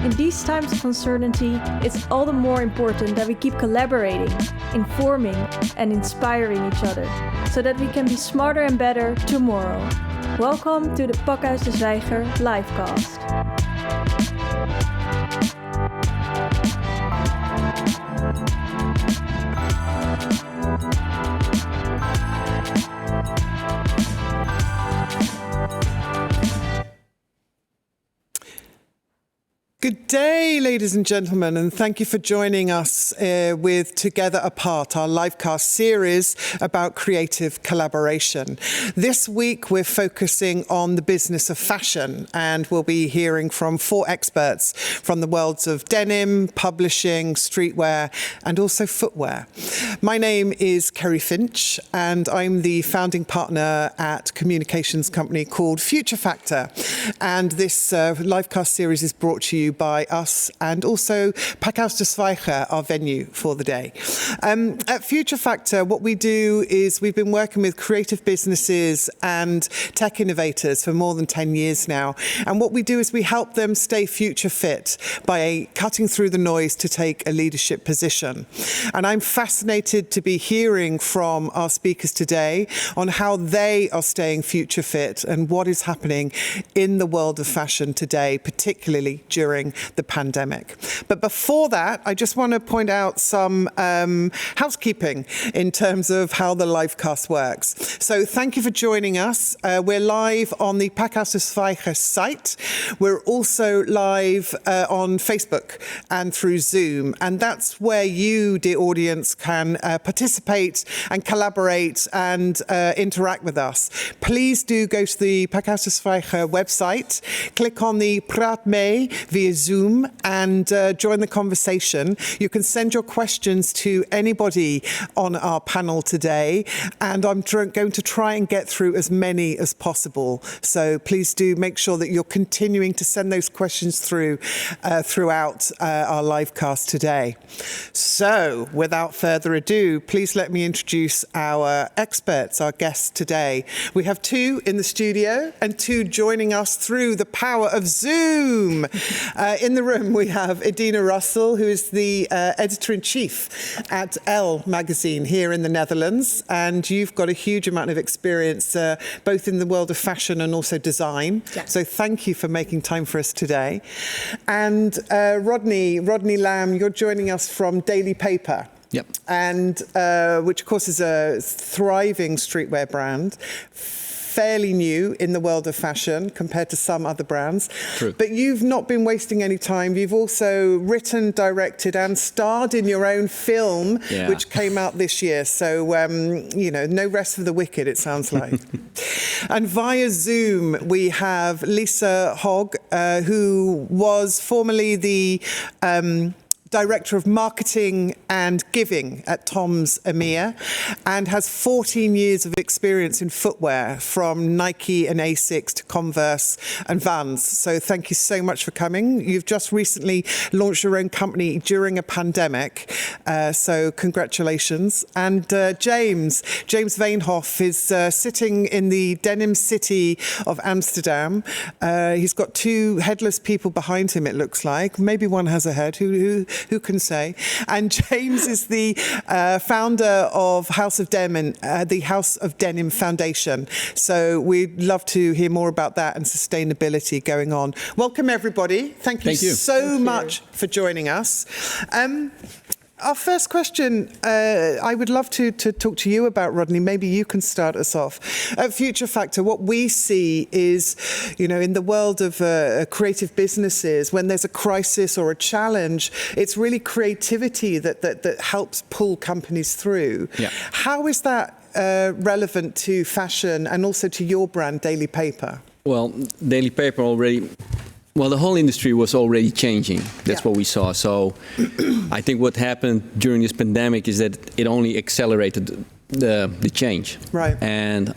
In these times of uncertainty, it's all the more important that we keep collaborating, informing, and inspiring each other, so that we can be smarter and better tomorrow. Welcome to the Pakhuis de Zwijger livecast. Good day, ladies and gentlemen, and thank you for joining us with Together Apart, our livecast series about creative collaboration. This week, we're focusing on the business of fashion, and we'll be hearing from 4 experts from the worlds of denim, publishing, streetwear, and also footwear. My name is Kerrie Finch, and I'm the founding partner at a communications company called Futurefactor. And this livecast series is brought to you by us and also Pakhuis de Zwijger, our venue for the day. At Futurefactor, what we do is we've been working with creative businesses and tech innovators for more than 10 years now. And what we do is we help them stay future fit by cutting through the noise to take a leadership position. And I'm fascinated to be hearing from our speakers today on how they are staying future fit and what is happening in the world of fashion today, particularly during the pandemic. But before that, I just want to point out some housekeeping in terms of how the livecast works. So thank you for joining us. We're live on the Pakhuis de Zwijger site. We're also live on Facebook and through Zoom. And that's where you, dear audience, can participate and collaborate and interact with us. Please do go to the Pakhuis de Zwijger website, click on the Praat mee via Zoom and join the conversation. You can send your questions to anybody on our panel today, and I'm going to try and get through as many as possible. So please do make sure that you're continuing to send those questions through throughout our livecast today. So without further ado, please let me introduce our experts, our guests today. We have 2 in the studio and 2 joining us through the power of Zoom. In the room, we have Edina Russell, who is the editor-in-chief at ELLE magazine here in the Netherlands. And you've got a huge amount of experience, both in the world of fashion and also design. Yeah. So thank you for making time for us today. And Rodney Lamb, you're joining us from Daily Paper. Yep. And which, of course, is a thriving streetwear brand. Fairly new in the world of fashion compared to some other brands. True. But you've not been wasting any time. You've also written, directed and starred in your own film, which came out this year. So, no rest for the wicked, it sounds like. And via Zoom, we have Lisa Hogg, who was formerly the Director of Marketing and Giving at Tom's EMEA, and has 14 years of experience in footwear from Nike and Asics to Converse and Vans. So thank you so much for coming. You've just recently launched your own company during a pandemic, so congratulations. And James Vane Hoff is sitting in the denim city of Amsterdam. He's got 2 headless people behind him, it looks like. Maybe one has a head. Who can say? And James is the founder of House of Denim, the House of Denim Foundation. So we'd love to hear more about that and sustainability going on. Welcome, everybody. Thank you so much for joining us. Our first question, I would love to talk to you about, Rodney. Maybe you can start us off. At Futurefactor, what we see is, in the world of creative businesses, when there's a crisis or a challenge, it's really creativity that helps pull companies through. Yeah. How is that relevant to fashion and also to your brand, Daily Paper? Well, Daily Paper already... Well, the whole industry was already changing. That's what we saw. So I think what happened during this pandemic is that it only accelerated the change. Right. And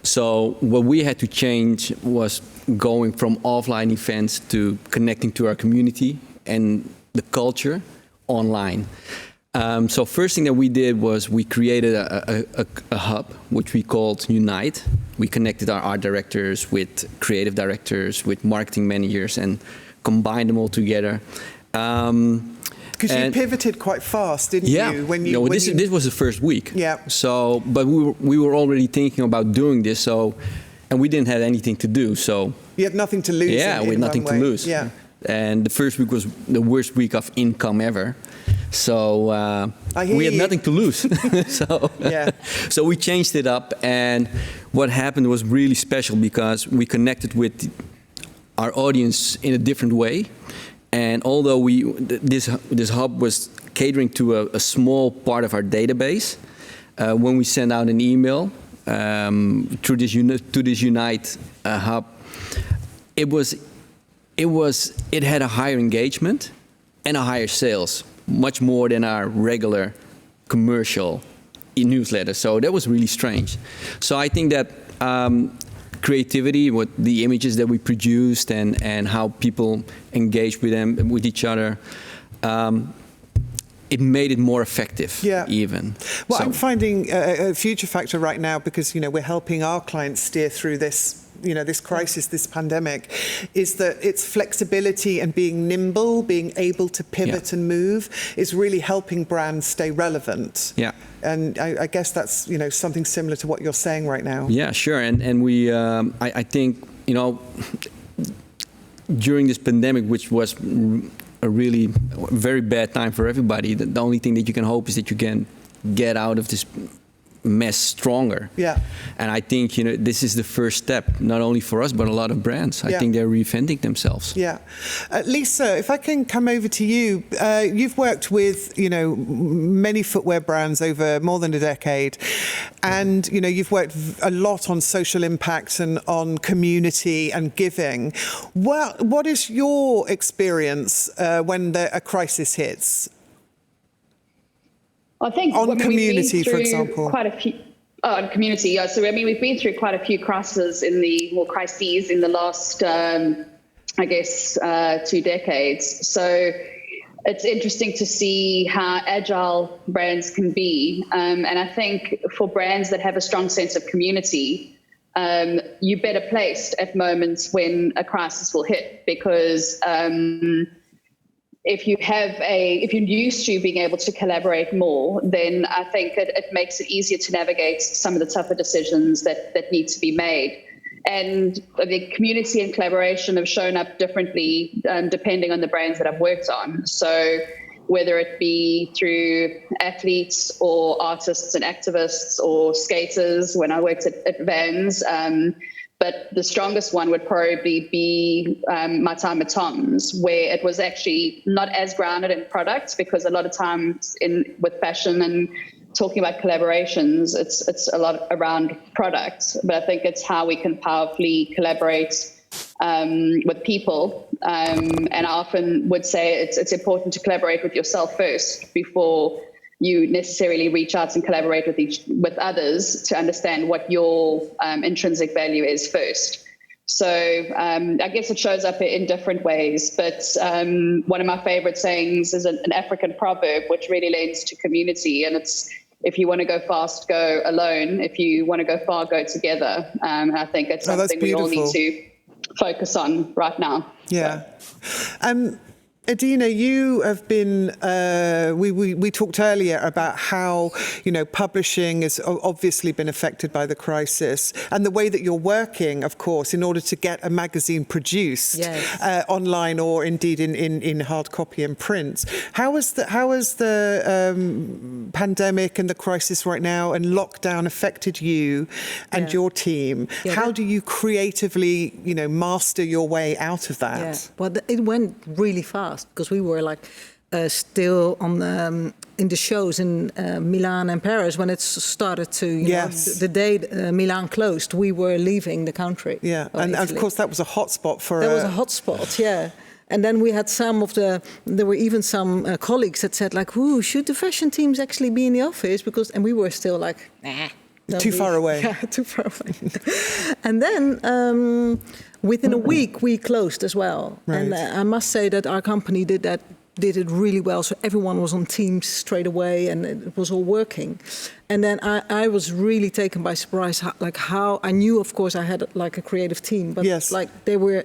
so what we had to change was going from offline events to connecting to our community and the culture online. So first thing that we did was we created a hub, which we called Unite. We connected our art directors with creative directors, with marketing managers, and combine them all together. Because you pivoted quite fast, didn't you? This was the first week. Yeah. So, but we were already thinking about doing this. So, and we didn't have anything to do. So you had nothing to lose. Yeah, we had nothing to lose. Yeah. And the first week was the worst week of income ever. So we had nothing to lose. So we changed it up, and what happened was really special because we connected with our audience in a different way. And although this hub was catering to a small part of our database, when we sent out an email through this Unite hub, it had a higher engagement and a higher sales, much more than our regular commercial newsletter. So that was really strange. So I think that creativity, what the images that we produced and how people engage with each other, it made it more effective. Even. Well, I'm finding a Futurefactor right now because we're helping our clients steer through this. This crisis, this pandemic, is that its flexibility and being nimble, being able to pivot and move, is really helping brands stay relevant. Yeah. And I guess that's something similar to what you're saying right now. Yeah, sure. And we, I think, during this pandemic, which was a really very bad time for everybody, the only thing that you can hope is that you can get out of this mess stronger. Yeah. And I think this is the first step, not only for us but a lot of brands. I think they're reinventing themselves. Yeah. Lisa, if I can come over to you, you've worked with many footwear brands over more than a decade, and you've worked a lot on social impact and on community and giving. Well, what is your experience when a crisis hits? I think on community, for example, quite a few. On community, yeah. So we've been through quite a few crises in the last, 2 decades. So it's interesting to see how agile brands can be, and I think for brands that have a strong sense of community, you're better placed at moments when a crisis will hit because. If you're used to being able to collaborate more, then I think it makes it easier to navigate some of the tougher decisions that need to be made. And the community and collaboration have shown up differently depending on the brands that I've worked on. So whether it be through athletes or artists and activists or skaters when I worked at Vans, but the strongest one would probably be my time at Tom's, where it was actually not as grounded in products, because a lot of times with fashion and talking about collaborations, it's a lot around products. But I think it's how we can powerfully collaborate with people. And I often would say it's important to collaborate with yourself first before you necessarily reach out and collaborate with others to understand what your intrinsic value is first. So I guess it shows up in different ways, but one of my favorite sayings is an African proverb, which really lends to community. And it's, if you want to go fast, go alone. If you want to go far, go together. And I think it's something we all need to focus on right now. Yeah. Adina, you have been, we talked earlier about how, publishing has obviously been affected by the crisis, and the way that you're working, of course, in order to get a magazine produced online or indeed in hard copy and print. How has the pandemic and the crisis right now and lockdown affected you and your team? How do you creatively, master your way out of that? Yeah. Well, it went really fast. Because we were still on in the shows in Milan and Paris when it started to. The day Milan closed, we were leaving the country. Yeah, and of course that was a hotspot for. That was a hotspot, yeah. And then we had there were even some colleagues that said should the fashion teams actually be in the office? And we were still nah. Too far away. Yeah, too far away. And then within a week, we closed as well. Right. And I must say that our company did it really well. So everyone was on Teams straight away, and it was all working. And then I was really taken by surprise, how I knew, of course, I had a creative team, but they were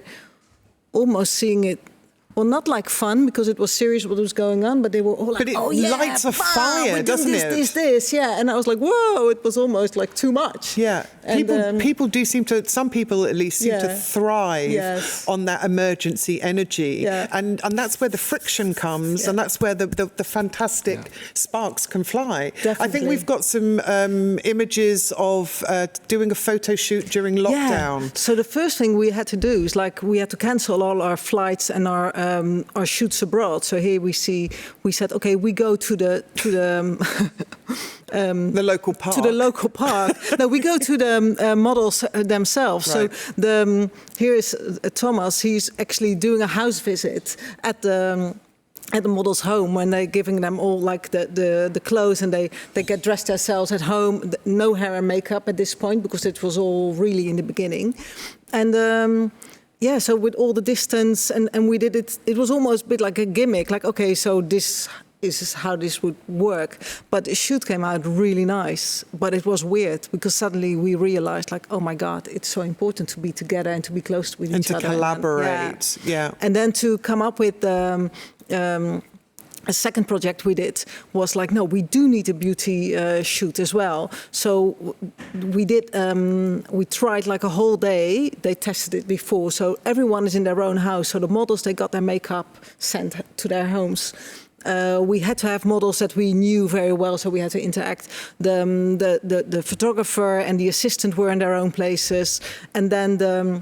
almost seeing it well, not like fun because it was serious what was going on, but they were all like, but it lights a fire, doesn't it? This, yeah. And I was like, whoa, it was almost like too much. Yeah, and, people do seem to, some people at least seem to thrive on that emergency energy. Yeah. And that's where the friction comes, and that's where the fantastic sparks can fly. Definitely. I think we've got some images of doing a photo shoot during lockdown. Yeah. So the first thing we had to do is we had to cancel all our flights and our shoots abroad. So here we said, okay, we go to the local park. To the local park. No, we go to the models themselves. Right. So here is Thomas. He's actually doing a house visit at the model's home when they're giving them all like the clothes, and they get dressed themselves at home. No hair and makeup at this point because it was all really in the beginning. And so with all the distance and we did it, it was almost a bit like a gimmick. Like, okay, so this is how this would work. But the shoot came out really nice. But it was weird because suddenly we realized, like, oh my God, it's so important to be together and to be close with each other. And to collaborate, And then to come up with a second project we did was like, no, we do need a beauty shoot as well. So we did, we tried like a whole day. They tested it before. So everyone is in their own house. So the models, they got their makeup sent to their homes. We had to have models that we knew very well, so we had to interact. The photographer and the assistant were in their own places, and then the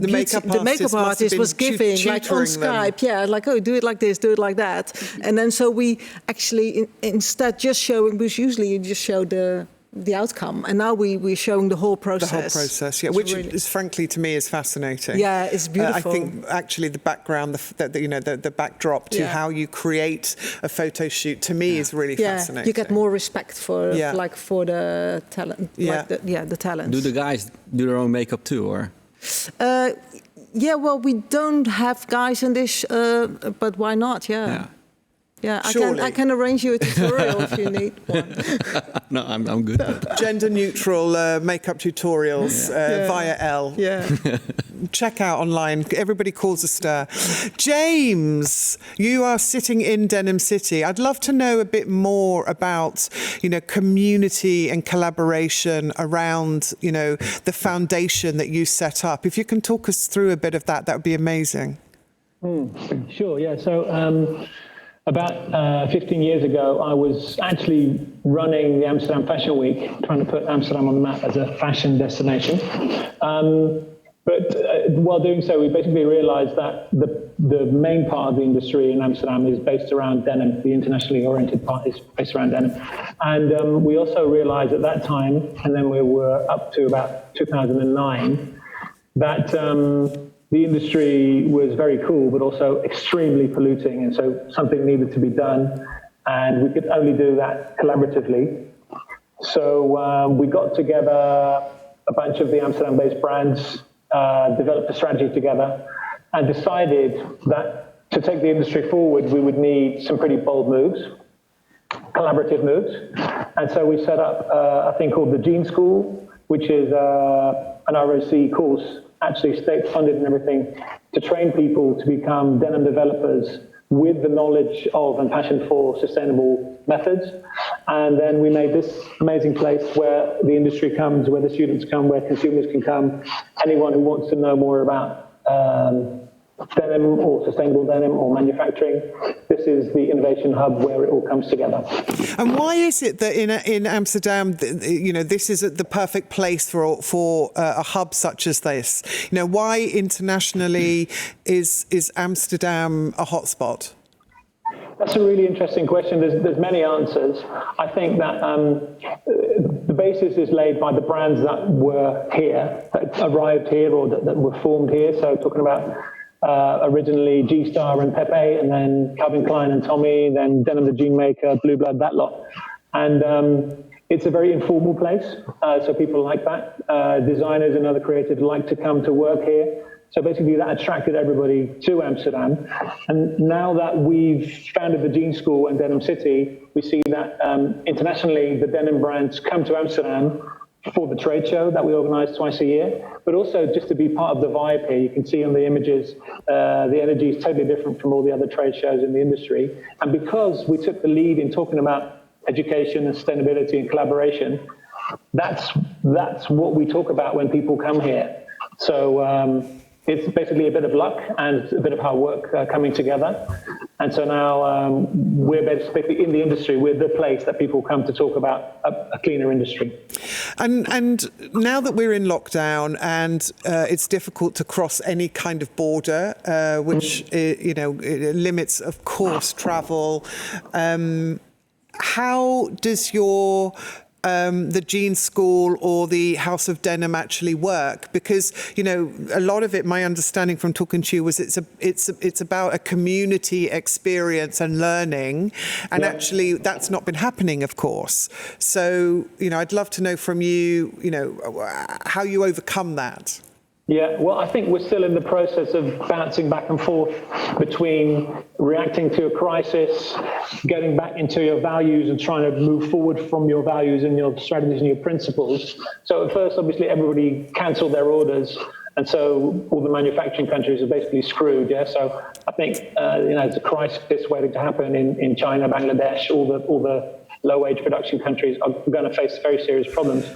makeup artist was giving like on Skype, like, oh, do it like this, do it like that, and then so we actually instead just showing, because usually you just show the outcome, and now we're showing the whole process. The whole process, which really is frankly to me is fascinating. Yeah, it's beautiful. I think actually the background, the backdrop to how you create a photo shoot to me is really fascinating. You get more respect for the talent. The talent. Do the guys do their own makeup too, or? Well, we don't have guys in this, but why not? Yeah, I can arrange you a tutorial if you need one. No, I'm good. Gender-neutral makeup tutorials via ELLE. Yeah. Check out online. Everybody calls a stir. James, you are sitting in Denim City. I'd love to know a bit more about, community and collaboration around, the foundation that you set up. If you can talk us through a bit of that would be amazing. Sure. Yeah. So. About 15 years ago, I was actually running the Amsterdam Fashion Week, trying to put Amsterdam on the map as a fashion destination. But while doing so, we basically realized that the main part of the industry in Amsterdam is based around denim. The internationally oriented part is based around denim. And we also realized at that time, and then we were up to about 2009, that the industry was very cool, but also extremely polluting. And so something needed to be done. And we could only do that collaboratively. So we got together a bunch of the Amsterdam-based brands, developed a strategy together, and decided that to take the industry forward, we would need some pretty bold moves, collaborative moves. And so we set up a thing called the Jean School, which is an ROC course, actually state-funded and everything, to train people to become denim developers with the knowledge of and passion for sustainable methods. And then we made this amazing place where the industry comes, where the students come, where consumers can come. Anyone who wants to know more about denim or sustainable denim or manufacturing, this is the innovation hub where it all comes together. And why is it that in Amsterdam, this is the perfect place for a hub such as this? Why internationally is Amsterdam a hotspot? That's a really interesting question. There's many answers. I think that the basis is laid by the brands that were here, that arrived here, or that were formed here. So talking about originally G-Star and Pepe, and then Calvin Klein and Tommy, then Denim the Jean Maker, Blue Blood, that lot. And it's a very informal place, so people like that. Designers and other creatives like to come to work here. So basically that attracted everybody to Amsterdam. And now that we've founded the Jean School and Denim City, we see that internationally the denim brands come to Amsterdam for the trade show that we organise twice a year, but also just to be part of the vibe here. You can see on the images, the energy is totally different from all the other trade shows in the industry. And because we took the lead in talking about education and sustainability and collaboration, that's what we talk about when people come here. So it's basically a bit of luck and a bit of hard work coming together. And so now we're basically in the industry. We're the place that people come to talk about a cleaner industry. And now that we're in lockdown and it's difficult to cross any kind of border, which it limits, of course, travel. How does your the jeans school or the House of Denim actually work? Because a lot of it, my understanding from talking to you, was it's about a community experience and learning, and actually that's not been happening, of course. So I'd love to know from you, how you overcome that. Yeah, well, I think we're still in the process of bouncing back and forth between reacting to a crisis, getting back into your values and trying to move forward from your values and your strategies and your principles. So at first, obviously, everybody cancelled their orders. And so all the manufacturing countries are basically screwed. Yeah. So I think, there's a crisis waiting to happen in China, Bangladesh, all the low-wage production countries are going to face very serious problems.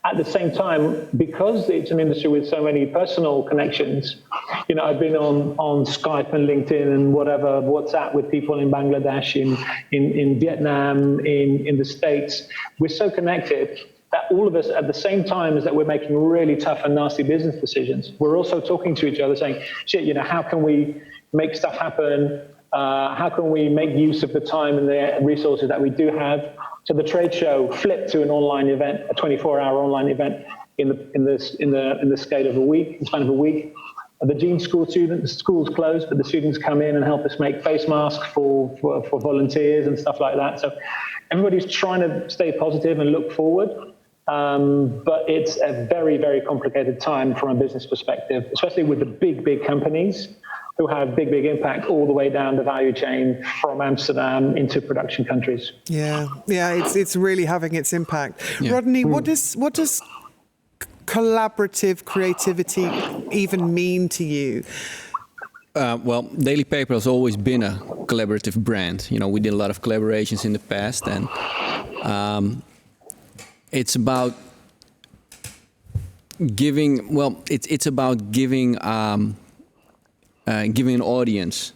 At the same time, because it's an industry with so many personal connections, I've been on Skype and LinkedIn and whatever, WhatsApp with people in Bangladesh, in Vietnam, in the States. We're so connected that all of us, at the same time as that we're making really tough and nasty business decisions, we're also talking to each other saying, shit, how can we make stuff happen? How can we make use of the time and the resources that we do have? So the trade show flipped to an online event, a 24-hour online event in the scale of a week, in the span of a week. The jeans school students, the school's closed, but the students come in and help us make face masks for volunteers and stuff like that. So everybody's trying to stay positive and look forward. But it's a very, very complicated time from a business perspective, especially with the big companies who have big impact all the way down the value chain from Amsterdam into production countries. Yeah, it's really having its impact. Yeah. Rodney, what does collaborative creativity even mean to you? Well, Daily Paper has always been a collaborative brand. We did a lot of collaborations in the past, and it's about giving. Well, it's about giving. Giving an audience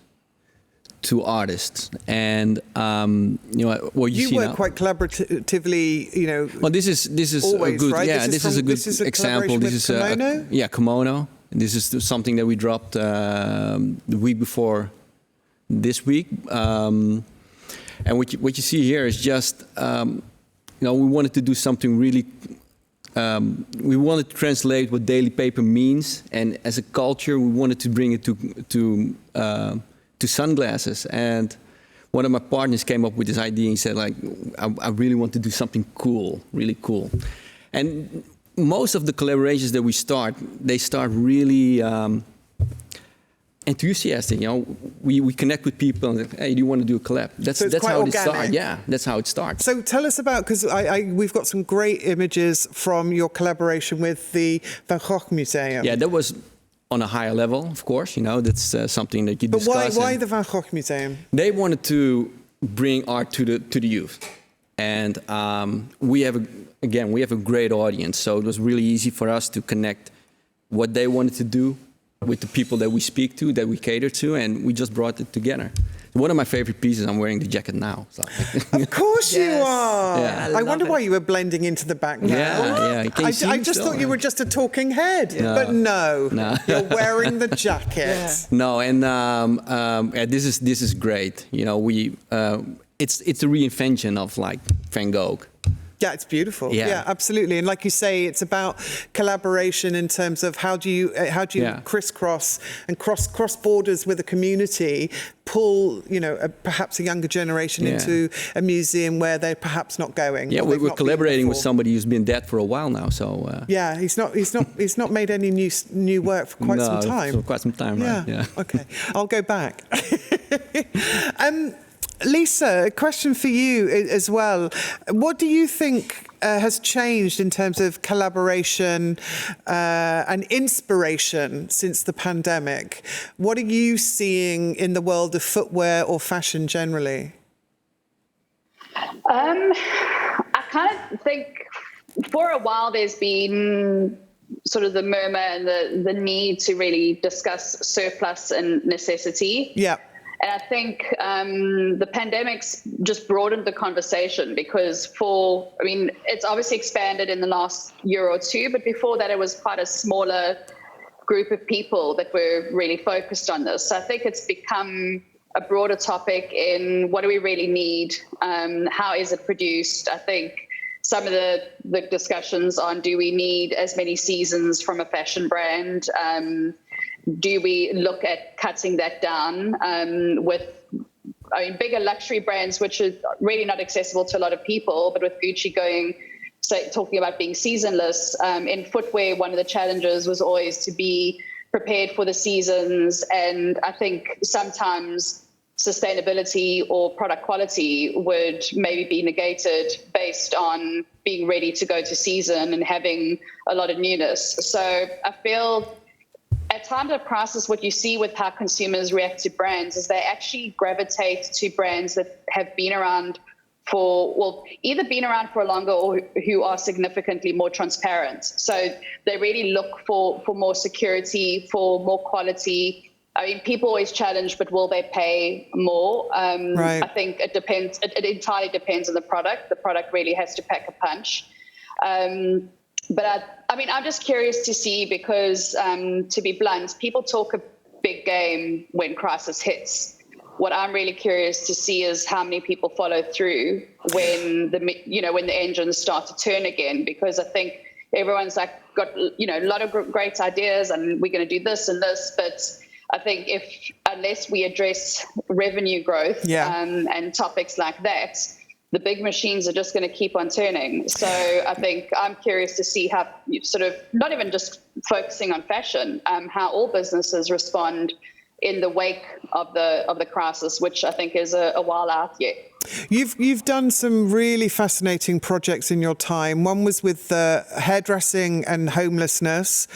to artists, and what you see work now, quite collaboratively. Well, this is always, a good. Right? Yeah, this is a good example. This is Kimono? Kimono. This is something that we dropped the week before this week, and what you see here is just we wanted to do something really. We wanted to translate what Daily Paper means, and as a culture, we wanted to bring it to sunglasses. And one of my partners came up with this idea. And he said, I really want to do something cool, really cool. And most of the collaborations that we start, they start really enthusiastic. We connect with people and say, hey, do you want to do a collab? That's how it starts. Yeah, that's how it starts. So tell us about, because we've got some great images from your collaboration with the Van Gogh Museum. Yeah, that was on a higher level, of course. That's something that you discuss. But why the Van Gogh Museum? They wanted to bring art to the youth, and we have a great audience. So it was really easy for us to connect what they wanted to do with the people that we speak to, that we cater to, and we just brought it together. One of my favorite pieces, I'm wearing the jacket now. So. Of course you are. Yeah. I wonder why you were blending into the background. Yeah. I just thought you were just a talking head, but no, you're wearing the jacket. Yeah. No, and this is great. It's a reinvention of Van Gogh. Yeah, it's beautiful. Yeah, absolutely. And like you say, it's about collaboration in terms of how do you crisscross and cross borders with a community, pull perhaps a younger generation into a museum where they're perhaps not going. Yeah, we're collaborating with somebody who's been dead for a while now. So yeah, he's not made any new work for quite some time. For quite some time, right? Yeah. Okay, I'll go back. Lisa, a question for you as well. What do you think has changed in terms of collaboration and inspiration since the pandemic? What are you seeing in the world of footwear or fashion generally? I kind of think for a while there's been sort of the murmur and the need to really discuss surplus and necessity. Yeah. And I think the pandemic's just broadened the conversation because it's obviously expanded in the last year or two, but before that it was quite a smaller group of people that were really focused on this. So I think it's become a broader topic in what do we really need? How is it produced? I think some of the discussions on do we need as many seasons from a fashion brand? Do we look at cutting that down bigger luxury brands, which are really not accessible to a lot of people, but with Gucci talking about being seasonless. In footwear, one of the challenges was always to be prepared for the seasons. And I think sometimes sustainability or product quality would maybe be negated based on being ready to go to season and having a lot of newness. So I feel at times of crisis, what you see with how consumers react to brands is they actually gravitate to brands that have been around either been around for longer or who are significantly more transparent. So they really look for more security, for more quality. I mean, people always challenge, but will they pay more? Right. I think it depends. It entirely depends on the product. The product really has to pack a punch. But I'm just curious to see because, to be blunt, people talk a big game when crisis hits. What I'm really curious to see is how many people follow through when the engines start to turn again, because I think everyone's got a lot of great ideas and we're going to do this and this, but I think unless we address revenue growth and topics like that, the big machines are just going to keep on turning. So I think I'm curious to see how sort of not even just focusing on fashion, how all businesses respond in the wake of the crisis, which I think is a while out yet. You've done some really fascinating projects in your time. One was with hairdressing and homelessness.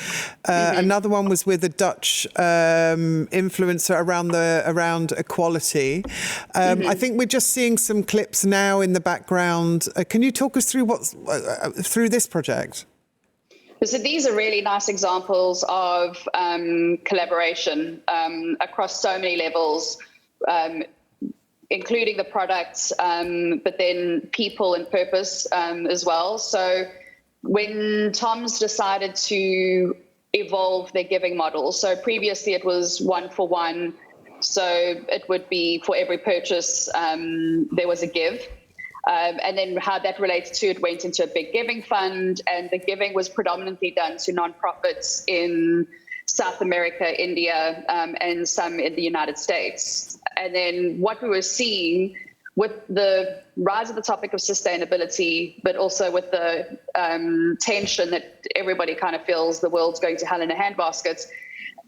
Another one was with a Dutch influencer around equality. I think we're just seeing some clips now in the background. Can you talk us through through this project? So these are really nice examples of collaboration across so many levels, including the products, but then people and purpose as well. So when Tom's decided to evolve their giving model, so previously it was 1-for-1, so it would be for every purchase there was a give. And then how that relates to it went into a big giving fund, and the giving was predominantly done to nonprofits in South America, India, and some in the United States. And then what we were seeing with the rise of the topic of sustainability, but also with the tension that everybody kind of feels the world's going to hell in a handbasket,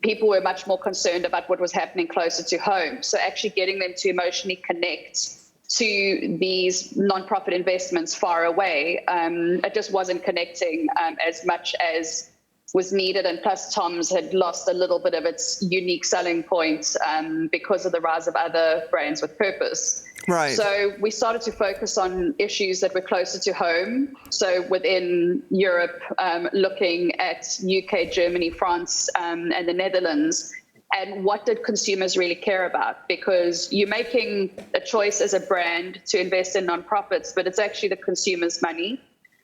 people were much more concerned about what was happening closer to home. So actually getting them to emotionally connect to these nonprofit investments far away, it just wasn't connecting as much as was needed. And plus Tom's had lost a little bit of its unique selling point because of the rise of other brands with purpose. Right. So we started to focus on issues that were closer to home. So within Europe, looking at UK, Germany, France, and the Netherlands, and what did consumers really care about? Because you're making a choice as a brand to invest in nonprofits, but it's actually the consumer's money.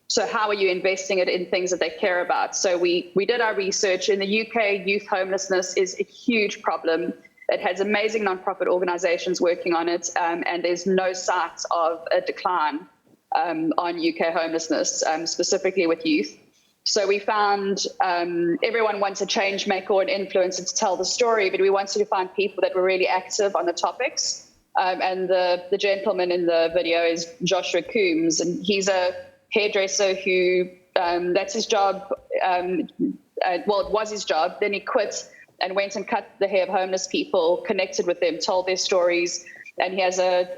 So how are you investing it in things that they care about? So we did our research. In the UK, youth homelessness is a huge problem. It has amazing nonprofit organizations working on it, and there's no signs of a decline on UK homelessness, specifically with youth. So we found everyone wants a change maker or an influencer to tell the story, but we wanted to find people that were really active on the topics. And the gentleman in the video is Joshua Coombs, and he's a hairdresser who, that's his job. Well, it was his job. Then he quit and went and cut the hair of homeless people, connected with them, told their stories. And he has a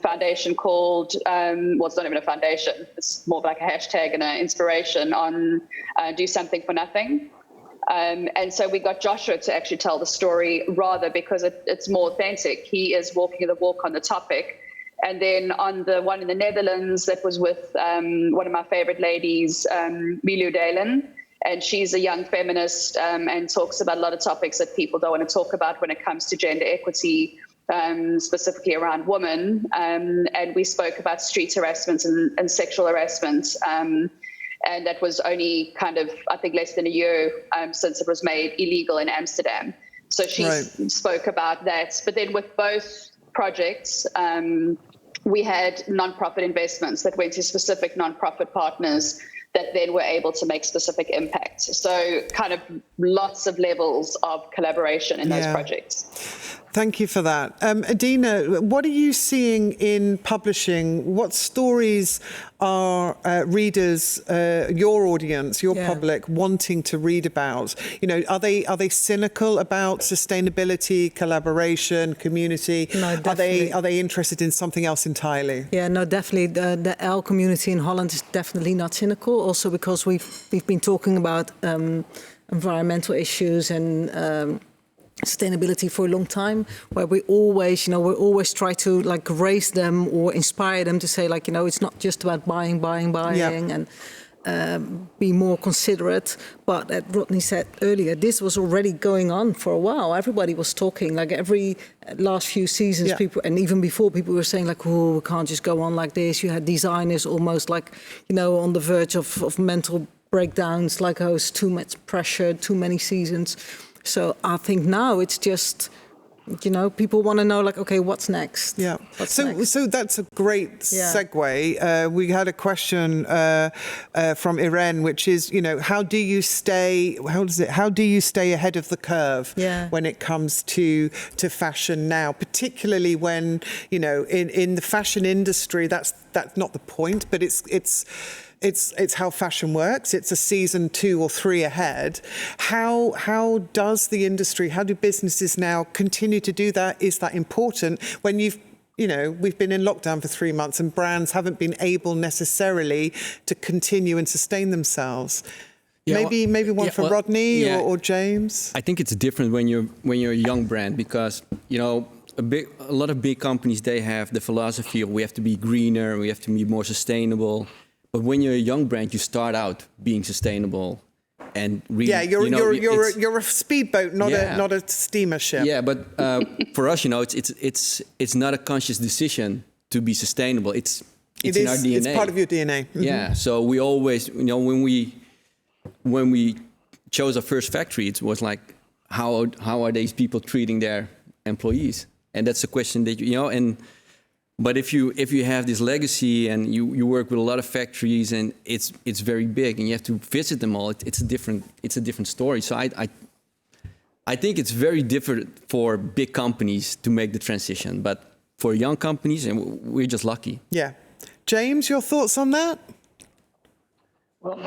foundation called, well, it's not even a foundation, it's more like a hashtag and an inspiration on Do Something for Nothing. And so we got Joshua to actually tell the story rather because it's more authentic. He is walking the walk on the topic. And then on the one in the Netherlands that was with one of my favorite ladies, Milu Dalen, and she's a young feminist and talks about a lot of topics that people don't want to talk about when it comes to gender equity, specifically around women. And we spoke about street harassment and sexual harassment. And that was only kind of, I think, less than a year since it was made illegal in Amsterdam. So she spoke about that. But then with both projects, we had nonprofit investments that went to specific nonprofit partners that then were able to make specific impact. So kind of lots of levels of collaboration in those projects. Thank you for that. Adina, what are you seeing in publishing? What stories are readers, your audience, your public, wanting to read about? You know, are they cynical about sustainability, collaboration, community? No, definitely. Are they interested in something else entirely? Yeah, no, definitely. The ELLE community in Holland is definitely not cynical. Also because we've been talking about environmental issues and sustainability for a long time, where we always try to like raise them or inspire them to say, like, you know, it's not just about buying and be more considerate. But as Rodney said earlier, this was already going on for a while. Everybody was talking, like every last few seasons, people, and even before, people were saying like, oh, we can't just go on like this. You had designers almost like, you know, on the verge of mental breakdowns, like, oh, it's too much pressure, too many seasons. So I think now it's just, you know, people want to know, like, okay, what's next? Yeah. Next? So that's a great segue. We had a question from Irene, which is, you know, how do you stay ahead of the curve when it comes to fashion now, particularly when, you know, in the fashion industry, that's not the point, but it's how fashion works. It's a season 2 or 3 ahead. How does the industry, how do businesses now continue to do that? Is that important when we've been in lockdown for 3 months and brands haven't been able necessarily to continue and sustain themselves? Maybe one for Rodney or James. I think it's different when you're a young brand because, you know, a lot of big companies, they have the philosophy of we have to be greener, we have to be more sustainable. But when you're a young brand, you start out being sustainable, and really, you're a speedboat, not a steamer ship. Yeah, but for us, you know, it's not a conscious decision to be sustainable. It's in our DNA. It's part of your DNA. Mm-hmm. Yeah. So we always, you know, when we chose our first factory, it was like, how are these people treating their employees? And that's a question that you know and. But if you have this legacy and you work with a lot of factories and it's very big and you have to visit them all, it's a different story. So I think it's very different for big companies to make the transition, but for young companies, and we're just lucky. Yeah, James, your thoughts on that? Well,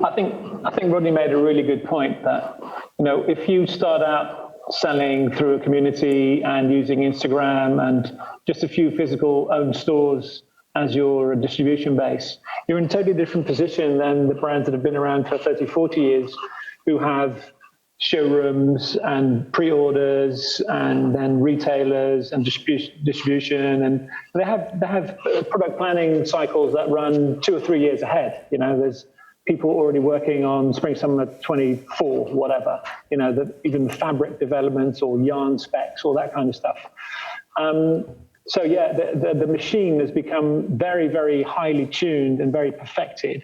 I think Rodney made a really good point that, you know, if you start out selling through a community and using Instagram and just a few physical owned stores as your distribution base, you're in a totally different position than the brands that have been around for 30, 40 years who have showrooms and pre-orders and then retailers and distribution, and they have product planning cycles that run 2 or 3 years ahead. You know, there's people already working on spring summer 24, whatever, you know, even fabric developments or yarn specs, all that kind of stuff. So yeah, the machine has become very, very highly tuned and very perfected,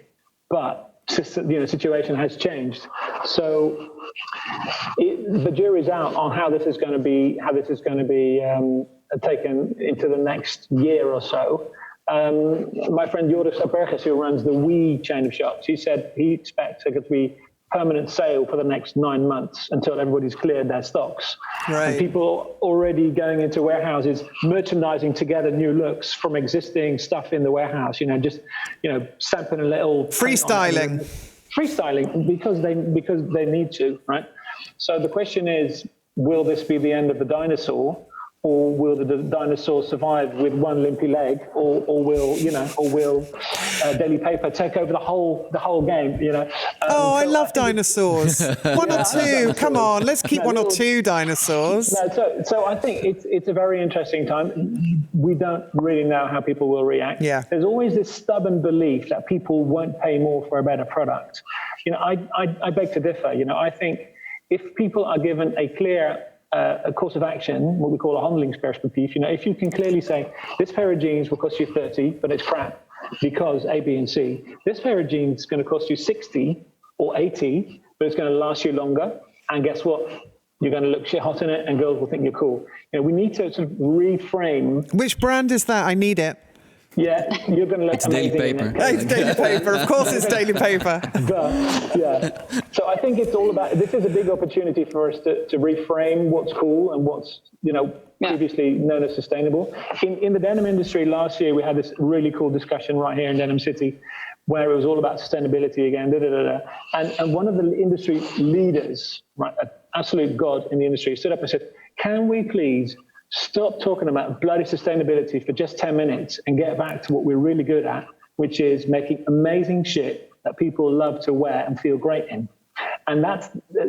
but situation has changed. So the jury's out on how this is going to be taken into the next year or so. My friend Joris Aberges, who runs the We chain of shops, he said he expects it to be permanent sale for the next 9 months until everybody's cleared their stocks. Right. And people already going into warehouses, merchandising together new looks from existing stuff in the warehouse, just sampling a little freestyling because they need to, right? So the question is, will this be the end of the dinosaur, or will the dinosaur survive with one limpy leg, or will Daily Paper take over the whole game? I love dinosaurs. One or two, come on, let's keep one or two dinosaurs. No, so I think it's a very interesting time. We don't really know how people will react. Yeah. There's always this stubborn belief that people won't pay more for a better product. I beg to differ. I think if people are given a clear a course of action, what we call a handelingsperspectief, if you can clearly say, this pair of jeans will cost you 30, but it's crap because A, B, and C. This pair of jeans is going to cost you 60 or 80, but it's going to last you longer. And guess what? You're going to look shit hot in it, and girls will think you're cool. We need to sort of reframe. Which brand is that? I need it. Yeah, you're going to look amazing. Daily Paper. It's Daily Paper. Of course it's Daily Paper. But, yeah. So I think it's all about, this is a big opportunity for us to reframe what's cool and what's, previously known as sustainable. In the denim industry last year, we had this really cool discussion right here in Denim City, where it was all about sustainability again, And one of the industry leaders, right, an absolute god in the industry, stood up and said, can we please stop talking about bloody sustainability for just 10 minutes and get back to what we're really good at, which is making amazing shit that people love to wear and feel great in. And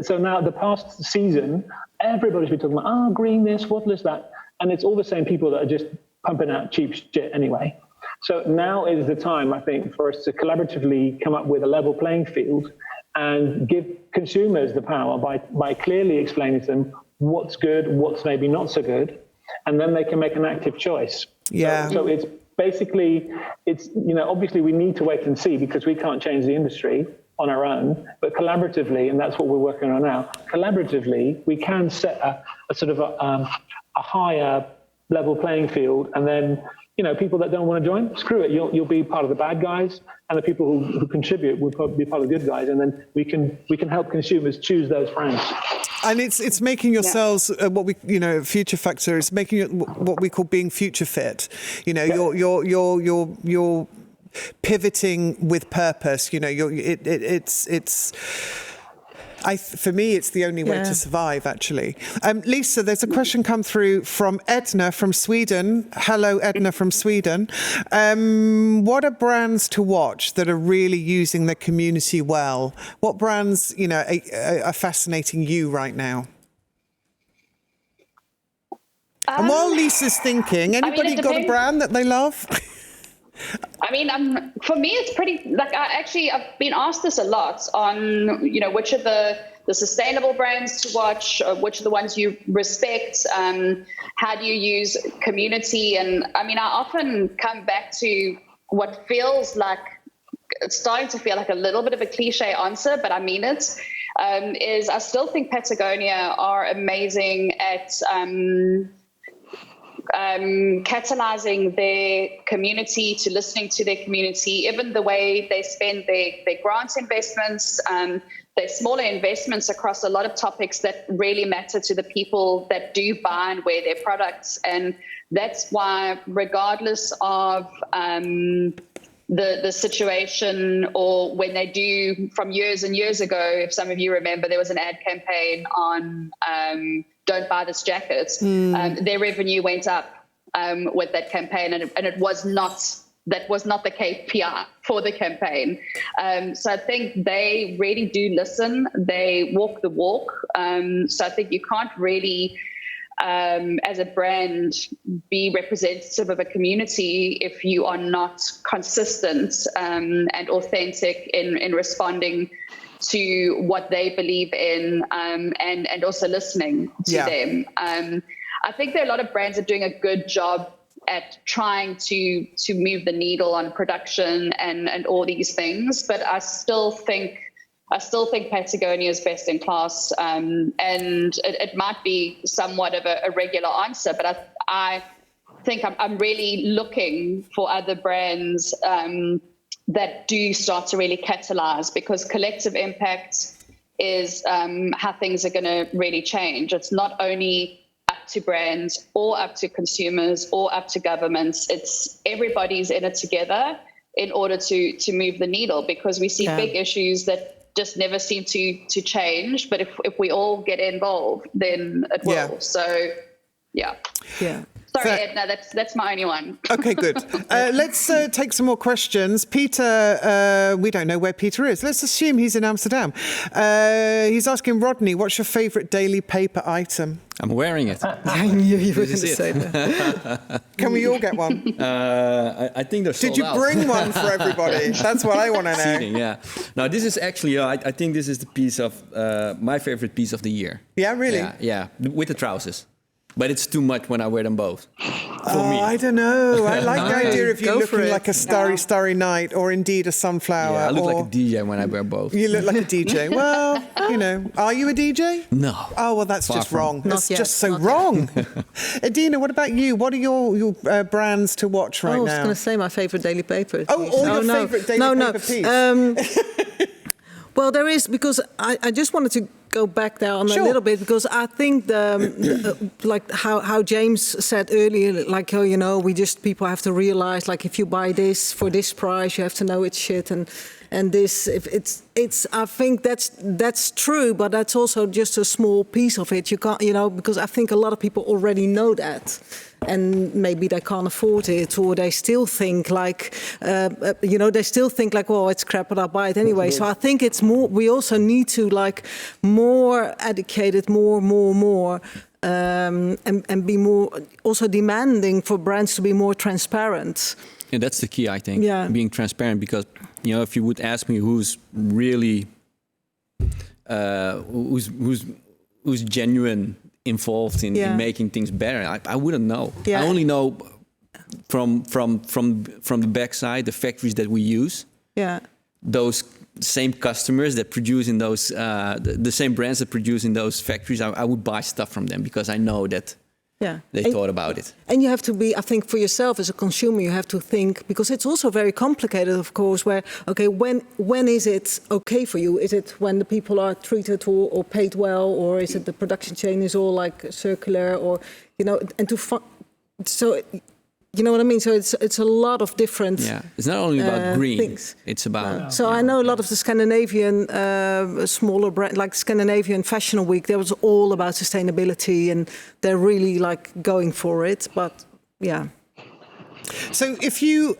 so now the past season, everybody's been talking about, green this, what is that? And it's all the same people that are just pumping out cheap shit anyway. So now is the time, I think, for us to collaboratively come up with a level playing field and give consumers the power by clearly explaining to them what's good, what's maybe not so good, and then they can make an active choice. Yeah. So it's basically, obviously we need to wait and see because we can't change the industry on our own, but collaboratively, and that's what we're working on now, collaboratively, we can set a sort of a higher level playing field, and then, people that don't want to join, screw it, you'll be part of the bad guys, and the people who contribute will be part of the good guys, and then we can help consumers choose those brands. And it's making yourselves what we Futurefactor is making it what we call being future fit. You're pivoting with purpose. For me, it's the only way to survive, actually. Lisa, there's a question come through from Edna from Sweden. Hello, Edna from Sweden. What are brands to watch that are really using their community well? What brands, are fascinating you right now? And while Lisa's thinking, anybody got a brand that they love? For me, it's pretty, I've been asked this a lot on, which are the sustainable brands to watch, which are the ones you respect, how do you use community? And I often come back to what feels like, it's starting to feel like a little bit of a cliche answer, but I mean it, is I still think Patagonia are amazing at catalyzing their community, to listening to their community, even the way they spend their grant investments, their smaller investments across a lot of topics that really matter to the people that do buy and wear their products. And that's why, regardless of the situation, or when they do, from years and years ago, if some of you remember, there was an ad campaign on don't buy this jacket. Their revenue went up with that campaign, and it was not, that was not the KPI for the campaign. So I think they really do listen. They walk the walk. So I think you can't really, as a brand, be representative of a community if you are not consistent and authentic in responding to what they believe in, and also listening to them. I think there are a lot of brands that are doing a good job at trying to move the needle on production and all these things, but I still think Patagonia is best in class, and it might be somewhat of a regular answer, but I think I'm really looking for other brands that do start to really catalyze, because collective impact is how things are going to really change. It's not only up to brands or up to consumers or up to governments. It's everybody's in it together in order to move the needle, because we see big issues that just never seem to change. But if we all get involved, then it will. So Yeah. Yeah. Sorry, Edna, that's my only one. Okay, good. Let's take some more questions. Peter, we don't know where Peter is. Let's assume he's in Amsterdam. He's asking Rodney, what's your favourite daily paper item? I'm wearing it. I knew you were going to is say that. Can we all get one? I think they're sold Did you out. bring one for everybody? That's what I want to know. Seating, yeah. No, this is actually, I think this is the piece of, my favorite piece of the year. Yeah, really? Yeah, with the trousers. But it's too much when I wear them both. For me. I don't know. I like the idea of you Go for looking it. like a starry night, or indeed a sunflower. Yeah, I look or like a DJ when I wear both. You look like a DJ. Well, you know, are you a DJ? No. Oh, well, that's Far just from. wrong. Not That's yet, just so not yet. wrong. Adina, what about you? What are your brands to watch right I was now? going to say my favourite daily paper. Oh, all your favourite daily paper piece. Well, there is, because I just wanted to go back there on Sure. a little bit, because I think like how James said earlier, like, oh, you know, people have to realize, like, if you buy this for this price, you have to know it's shit, and this, if it's I think that's true, but that's also just a small piece of it. You can't, you know, because I think a lot of people already know that. And maybe they can't afford it, or they still think like, you know, well, it's crap, but I'll buy it anyway. So I think it's more. We also need to like more educated, more, and be more also demanding for brands to be more transparent. Yeah, that's the key, I think. Yeah. Being transparent, because, you know, if you would ask me who's really, who's genuine involved in making things better, I wouldn't know. Yeah. I only know from the backside, the factories that we use. Yeah. Those same customers that produce in those, the same brands that produce in those factories, I would buy stuff from them because I know that they thought about it. And you have to be, I think, for yourself as a consumer, you have to think, because it's also very complicated, of course, where, okay, when is it okay for you? Is it when the people are treated or paid well, or is it the production chain is all like circular, or, you know, and so, you know what I mean? So it's a lot of different it's not only about green, things. It's about... So I know a lot of the Scandinavian smaller brand, like Scandinavian Fashion Week, that was all about sustainability, and they're really like going for it. But yeah. So if you,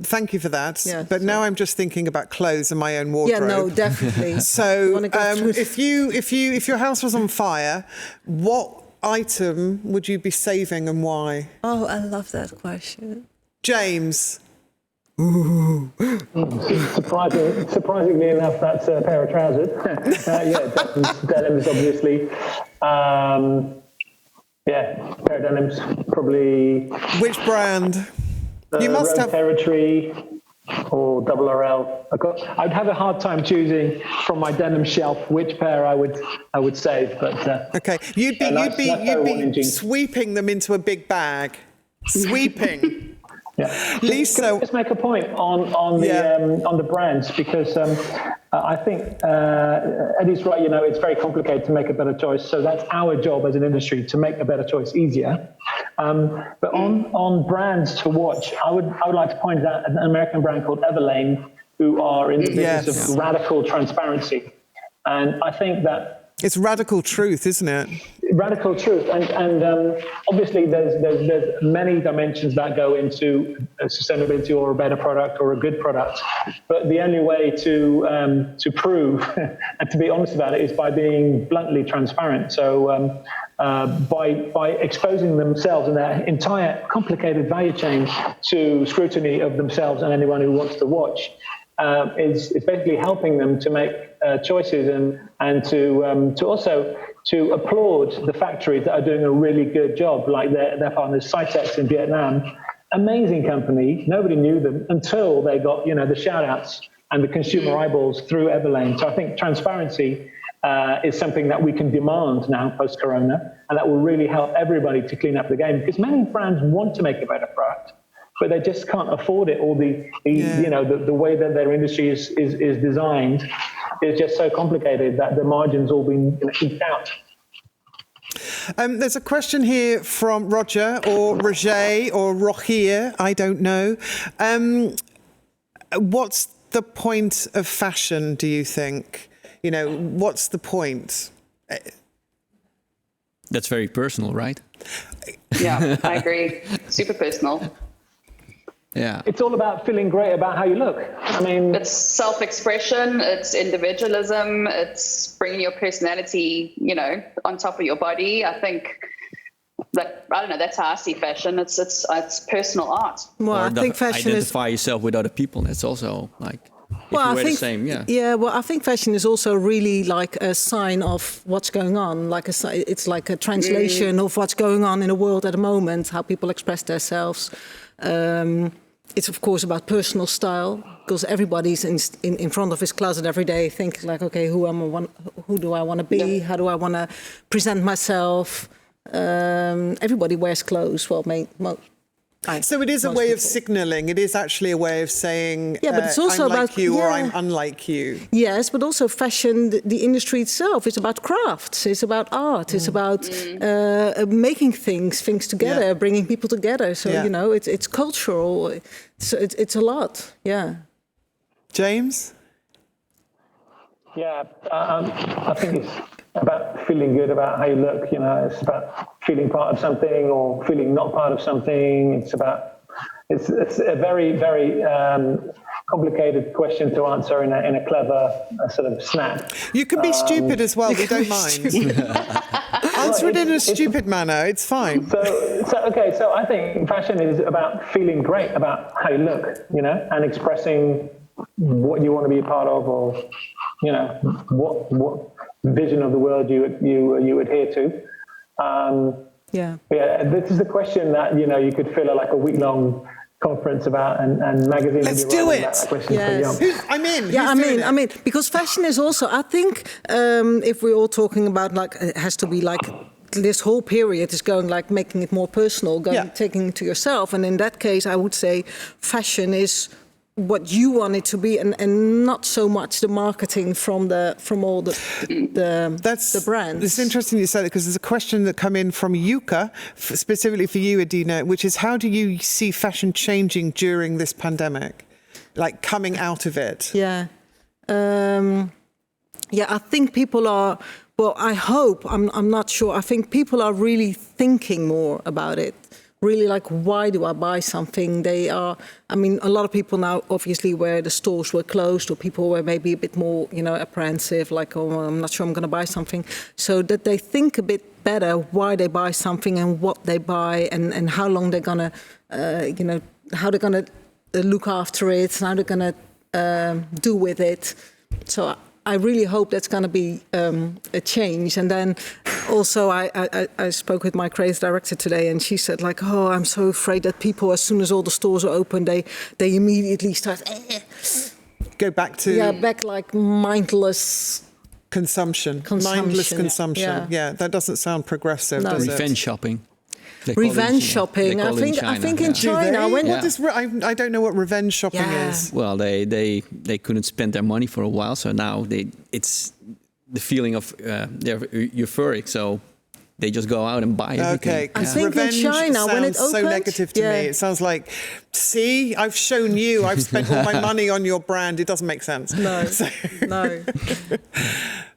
thank you for that. Yeah, but now I'm just thinking about clothes and my own wardrobe. Yeah, no, definitely. So if your house was on fire, what item would you be saving and why? Oh, I love that question. James. Surprisingly enough, that's a pair of trousers. Denims, obviously. Pair of denims, probably. Which brand? You must have Territory or Double RL. I'd have a hard time choosing from my denim shelf which pair I would save. But okay, you'd be sweeping them into a big bag. Sweeping. Yeah. Lisa, can I just make a point on the brands, because I think Eddie's right. You know, it's very complicated to make a better choice. So that's our job as an industry, to make a better choice easier. But on brands to watch, I would like to point out an American brand called ELLE, who are in the business of radical transparency, and I think that. It's radical truth, isn't it? Radical truth, and obviously there's many dimensions that go into sustainability or a better product or a good product. But the only way to prove and to be honest about it is by being bluntly transparent. So by exposing themselves and their entire complicated value chain to scrutiny of themselves and anyone who wants to watch. Is basically helping them to make choices and to also to applaud the factories that are doing a really good job, like their partners Cytex in Vietnam. Amazing company. Nobody knew them until they got the shout outs and the consumer eyeballs through ELLE. So I think transparency is something that we can demand now post-corona, and that will really help everybody to clean up the game, because many brands want to make a better product, but they just can't afford it. Or the way that their industry is designed is just so complicated that the margins all been eked out. There's a question here from Roger or Roger or Rogier, I don't know. What's the point of fashion, do you think? What's the point? that's very personal, right? Yeah, I agree. Super personal. Yeah. It's all about feeling great about how you look. I mean, It's self-expression, it's individualism, it's bringing your personality, on top of your body. I think that, I don't know, that's how I see fashion. It's personal art. Well, I think fashion is... Identify yourself with other people. That's also like, well, I think the same, yeah. Yeah, well, I think fashion is also really like a sign of what's going on. It's like a translation of what's going on in the world at the moment, how people express themselves. It's of course about personal style, because everybody's in front of his closet every day thinking like, okay, who do I want to be? How do I want to present myself? Everybody wears clothes. Well, so it is a way of signalling. It is actually a way of saying, yeah, but it's also I'm like about you or I'm unlike you. Yes, but also fashion, the industry itself, is about crafts, it's about art, it's about making things together, bringing people together. So, it's cultural, so it's a lot, yeah. James? Yeah, I think it's about feeling good about how you look. It's about feeling part of something or feeling not part of something. It's a very, very complicated question to answer in a clever sort of snap. You can be stupid as well. We don't mind. Answer it in a stupid manner. It's fine. So I think fashion is about feeling great about how you look, and expressing what you want to be a part of, or what vision of the world you adhere to. Yeah, this is the question that you could fill like a week-long conference about, and magazines. Let's do it. Yes. I mean, because fashion is also, I think, if we're all talking about like, it has to be like, this whole period is going like making it more personal, taking it to yourself, and in that case, I would say fashion is what you want it to be, and not so much the marketing from all the brands. It's interesting you say that, because there's a question that come in from Yuka, specifically for you, Adina, which is, how do you see fashion changing during this pandemic, like coming out of it? Yeah, I think people are. Well, I hope. I'm not sure. I think people are really thinking more about it. Really, like, why do I buy something? A lot of people now, obviously, where the stores were closed, or people were maybe a bit more, apprehensive, like, oh, I'm not sure I'm going to buy something. So that they think a bit better why they buy something and what they buy, and how long they're going to, how they're going to look after it, and how they're going to do with it. So I really hope that's going to be a change. And then also I spoke with my creative director today, and she said like, oh, I'm so afraid that people, as soon as all the stores are open, they immediately start go back to like mindless consumption. Mindless consumption. Yeah, that doesn't sound progressive, does it? Revenge shopping. Revenge shopping. I think in China. I don't know what revenge shopping is. Well, they couldn't spend their money for a while, so now it's the feeling of they're euphoric, so they just go out and buy everything. Okay, because revenge in China, when it sounds so negative to me. It sounds like, see, I've shown you, I've spent all my money on your brand. It doesn't make sense. No, no.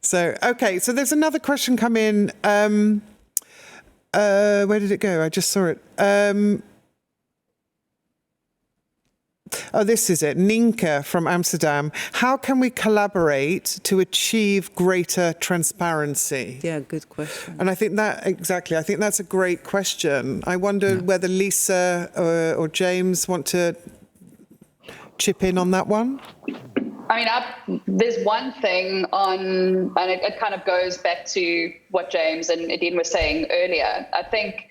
So there's another question come in. Where did it go? I just saw it. This is it. Ninka from Amsterdam. How can we collaborate to achieve greater transparency? Yeah, good question. And I think that's a great question. I wonder whether Lisa or James want to chip in on that one. There's one thing and it kind of goes back to what James and Adine were saying earlier. I think,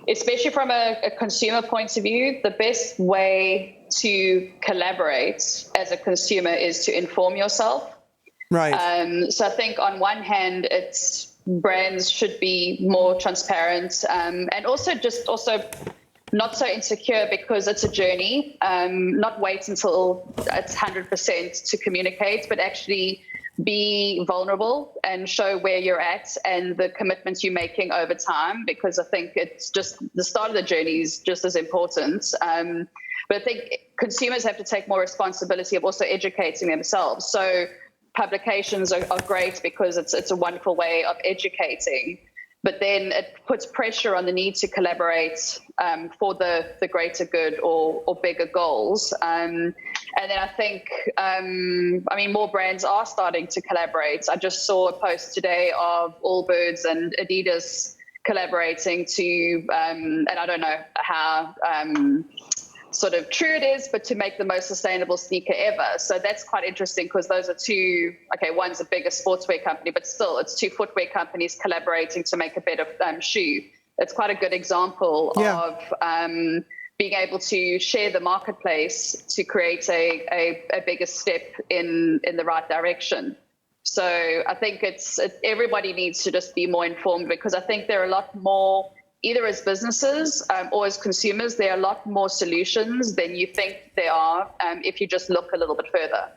especially from a consumer point of view, the best way to collaborate as a consumer is to inform yourself. Right. So I think on one hand, brands should be more transparent, and also not so insecure, because it's a journey. Not wait until it's 100% to communicate, but actually be vulnerable and show where you're at and the commitments you're making over time, because I think it's just the start of the journey is just as important. But I think consumers have to take more responsibility of also educating themselves. So publications are great because it's a wonderful way of educating. but then it puts pressure on the need to collaborate for the greater good or bigger goals. And then I think, more brands are starting to collaborate. I just saw a post today of Allbirds and Adidas collaborating to, and I don't know how sort of true it is, but to make the most sustainable sneaker ever. So that's quite interesting, because those are two, one's a bigger sportswear company, but still it's two footwear companies collaborating to make a better shoe. It's quite a good example of being able to share the marketplace to create a bigger step in the right direction. So I think everybody needs to just be more informed, because I think there are a lot more, either as businesses or as consumers, there are a lot more solutions than you think there are if you just look a little bit further.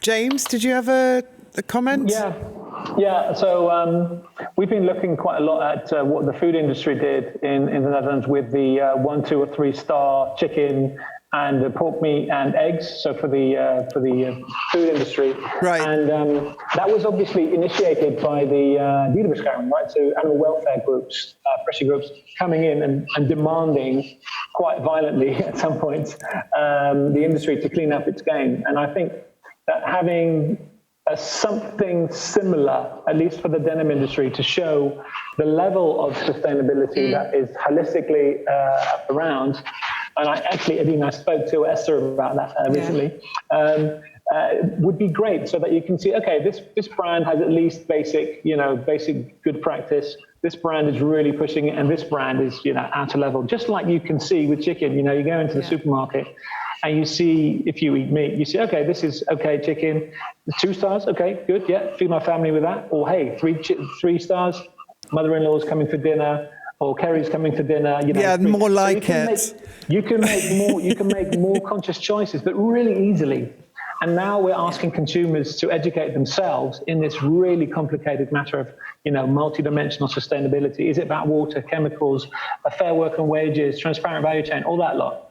James, did you have a comment? Yeah. So we've been looking quite a lot at what the food industry did in the Netherlands with the 1, 2, or 3 star chicken and the pork meat and eggs. So for the food industry, right? And that was obviously initiated by the dierenbescherming, right? So animal welfare groups, pressure groups coming in and demanding quite violently at some point the industry to clean up its game. And I think that having something similar, at least for the denim industry, to show the level of sustainability that is holistically around. And I spoke to Esther about that recently, would be great, so that you can see, okay, this brand has at least basic good practice. This brand is really pushing it, and this brand is, out of level. Just like you can see with chicken, you go into the supermarket and you see, if you eat meat, you see, okay, this is okay chicken, 2 stars, okay, good, yeah, feed my family with that. Or hey, 3 stars, mother-in-law's coming for dinner, or Kerrie's coming for dinner. More like it. You can make more conscious choices, but really easily. And now we're asking consumers to educate themselves in this really complicated matter of, multidimensional sustainability. Is it about water, chemicals, a fair work and wages, transparent value chain, all that lot?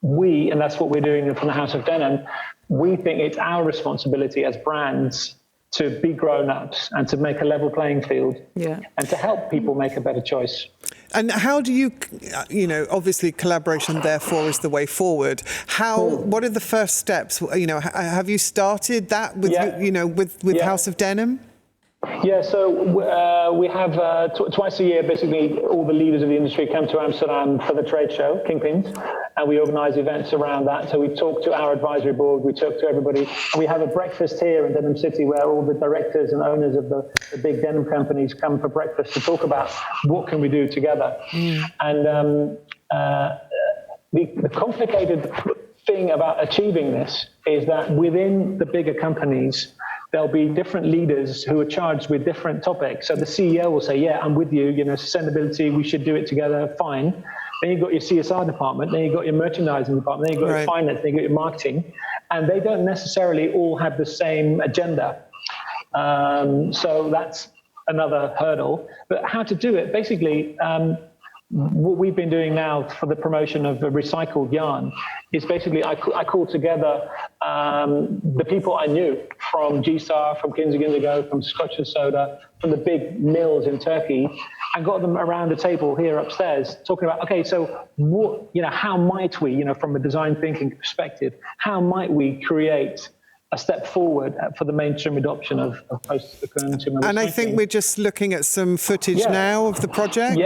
And that's what we're doing from the House of Denim, we think it's our responsibility as brands to be grown-ups and to make a level playing field and to help people make a better choice. And how do you, obviously collaboration therefore is the way forward. What are the first steps? Have you started that with House of Denim? Yeah, so we have twice a year, basically, all the leaders of the industry come to Amsterdam for the trade show, Kingpins, and we organise events around that. So we talk to our advisory board, we talk to everybody, and we have a breakfast here in Denim City where all the directors and owners of the big denim companies come for breakfast to talk about what can we do together. And the complicated thing about achieving this is that within the bigger companies, there'll be different leaders who are charged with different topics. So the CEO will say, yeah, I'm with you, sustainability, we should do it together, fine. Then you've got your CSR department, then you've got your merchandising department, then you've got your finance, then you've got your marketing, and they don't necessarily all have the same agenda. So that's another hurdle. But how to do it, basically, what we've been doing now for the promotion of the recycled yarn is basically I called together the people I knew from G-Star, from Kinzer, from Scotch and Soda, from the big mills in Turkey, and got them around the table here upstairs talking about, okay, so what, how might we, from a design thinking perspective, how might we create a step forward for the mainstream adoption of post-consumer recycling. And I think we're just looking at some footage now of the project.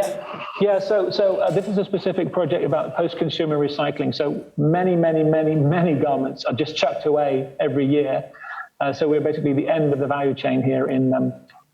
Yeah. So this is a specific project about post-consumer recycling. So many garments are just chucked away every year. So we're basically the end of the value chain here in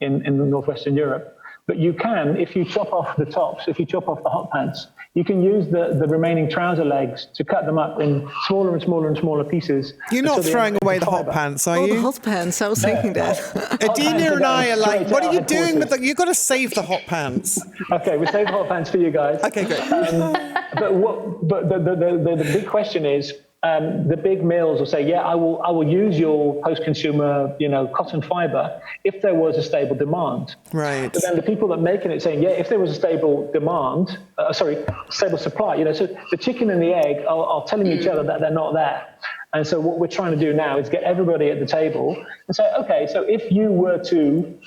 Northwestern Europe. But you can, if you chop off the tops, if you chop off the hot pants, you can use the remaining trouser legs to cut them up in smaller and smaller and smaller pieces. You're not throwing away the hot pants, are you? The hot pants, I was thinking that. Adina and I are like, what are you doing with you've got to save the hot pants. Okay, we save the hot pants for you guys. Okay, great. But the big question is, the big mills will say, I will use your post-consumer, cotton fiber if there was a stable demand. Right. But then the people that are making it saying, if there was a stable demand, stable supply, so the chicken and the egg are telling each other that they're not there. And so what we're trying to do now is get everybody at the table and say, okay, so if you were to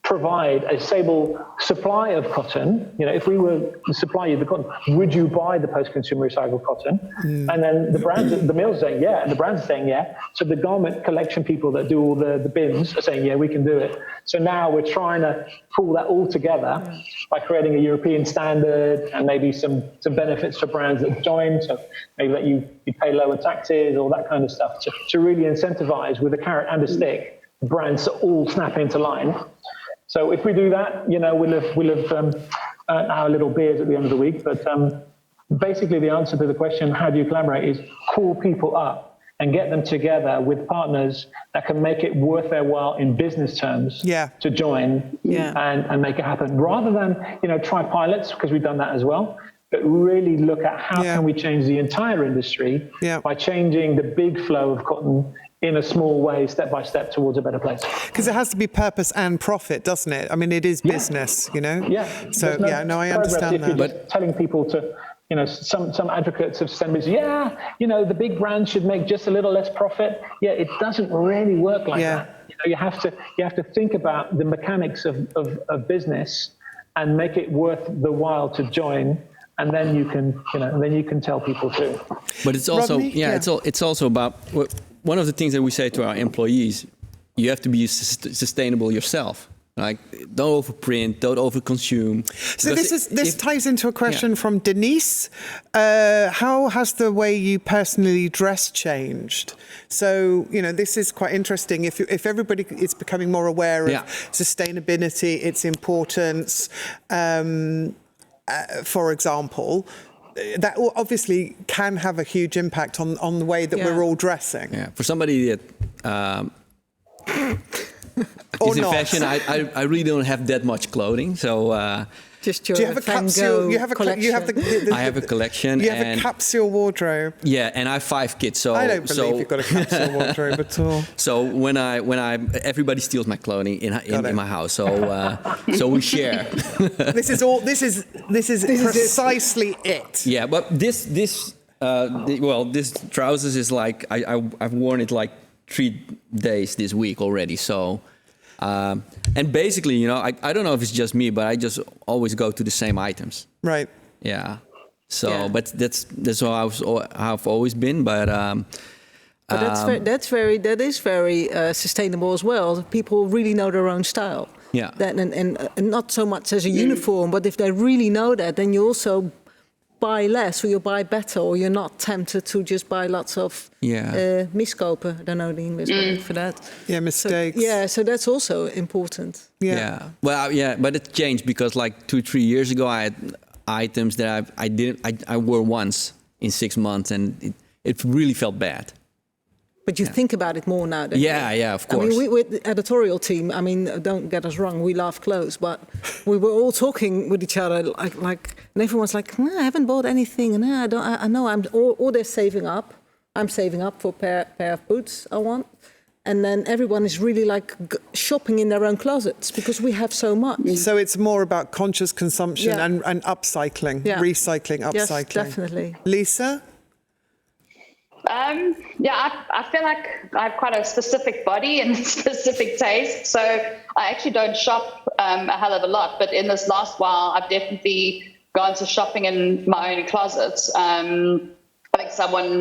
provide a stable supply of cotton. If we were to supply you the cotton, would you buy the post-consumer recycled cotton? And then the mills are saying yeah, and the brands are saying yeah. So the garment collection people that do all the bins are saying yeah, we can do it. So now we're trying to pull that all together by creating a European standard and maybe some benefits for brands that join. So maybe let you pay lower taxes, all that kind of stuff to really incentivize with a carrot and a stick brands to all snap into line. So if we do that, we'll have earned our little beers at the end of the week. But basically the answer to the question, how do you collaborate, is call people up and get them together with partners that can make it worth their while in business terms to join and make it happen. Rather than, try pilots, because we've done that as well, but really look at how can we change the entire industry by changing the big flow of cotton in a small way, step by step, towards a better place. Because it has to be purpose and profit, doesn't it? I mean, it is business, Yeah. So, I understand if that. You're just telling people to, some advocates of sustainability, the big brands should make just a little less profit. Yeah, it doesn't really work like that. You have to think about the mechanics of business and make it worth the while to join. And then you can tell people too. But it's also, Rodney? it's also about one of the things that we say to our employees: you have to be sustainable yourself. Like, don't overprint, don't overconsume. So this ties into a question from Denise. How has the way you personally dress changed? So, this is quite interesting. If everybody is becoming more aware of sustainability, its importance, for example, that obviously can have a huge impact on the way that we're all dressing. Yeah, for somebody that is in fashion, I really don't have that much clothing, so. Just your Do you have a capsule? I have a collection. You have a capsule wardrobe. Yeah, and I have 5 kids. So I don't believe you've got a capsule wardrobe at all. So when everybody steals my clothing in my house. So we share. This is precisely it. Yeah, but this trousers is like I've worn it like 3 days this week already. So. And basically, I don't know if it's just me, but I just always go to the same items. Right. Yeah. So, but that's how I've always been. But that is very sustainable as well. People really know their own style. Yeah. And not so much as a uniform, but if they really know that, then you also buy less, or you buy better, or you're not tempted to just buy lots of miskopen. I don't know the English word for that. Yeah, mistakes. So that's also important. Yeah. Well, but it changed because like 2-3 years ago, I had items that I wore once in 6 months, and it really felt bad. But you think about it more now. Yeah, of course. I mean, with the editorial team, don't get us wrong, we love clothes, but we were all talking with each other, like, and everyone's like, no, I haven't bought anything, and I know or they're saving up. I'm saving up for a pair of boots I want. And then everyone is really like shopping in their own closets because we have so much. So it's more about conscious consumption and upcycling, recycling, upcycling. Yes, definitely. Lisa? I feel like I have quite a specific body and specific taste, so I actually don't shop a hell of a lot. But in this last while, I've definitely gone to shopping in my own closets. I think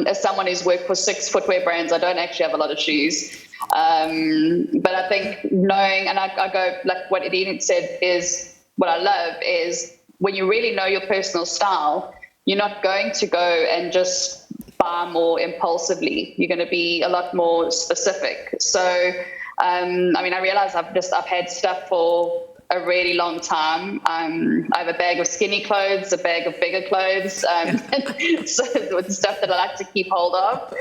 as someone who's worked for 6 footwear brands, I don't actually have a lot of shoes. But I think knowing, and I go like what Edine said is what I love is when you really know your personal style, you're not going to go and just buy more impulsively. You're going to be a lot more specific. So, I realize I've had stuff for a really long time. I have a bag of skinny clothes, a bag of bigger clothes, so with stuff that I like to keep hold of.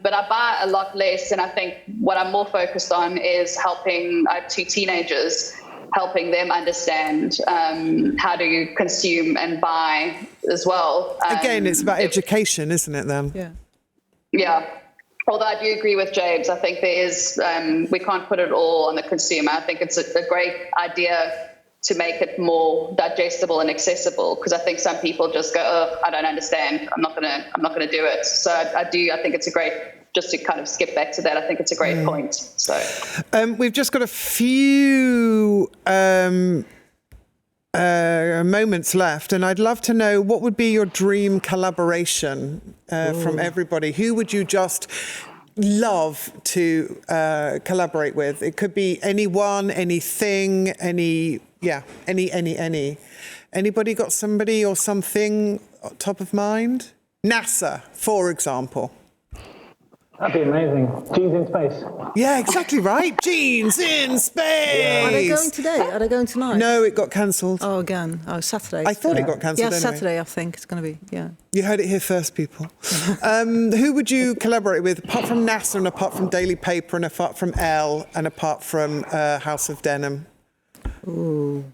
But I buy a lot less, and I think what I'm more focused on is helping. I have 2 teenagers, helping them understand how to consume and buy as well. Again, it's about education, isn't it, then? Yeah. Although I do agree with James, I think there is, we can't put it all on the consumer. I think it's a great idea to make it more digestible and accessible, because I think some people just go, oh, I don't understand. I'm not gonna do it. So I think it's a great just to kind of skip back to that, I think it's a great point. So we've just got a few moments left, and I'd love to know what would be your dream collaboration from everybody. Who would you just love to collaborate with? It could be anyone, anything, any. Anybody got somebody or something top of mind? NASA, for example. That'd be amazing. Genes in space. Yeah, exactly right. Genes in space. Are they going today? Are they going tonight? No, it got cancelled. Oh, again. Oh, Saturday. I thought it got cancelled Yeah, anyway. Saturday, I think it's going to be, yeah. You heard it here first, people. Who would you collaborate with, apart from NASA and apart from Daily Paper and apart from ELLE and apart from House of Denim? Ooh.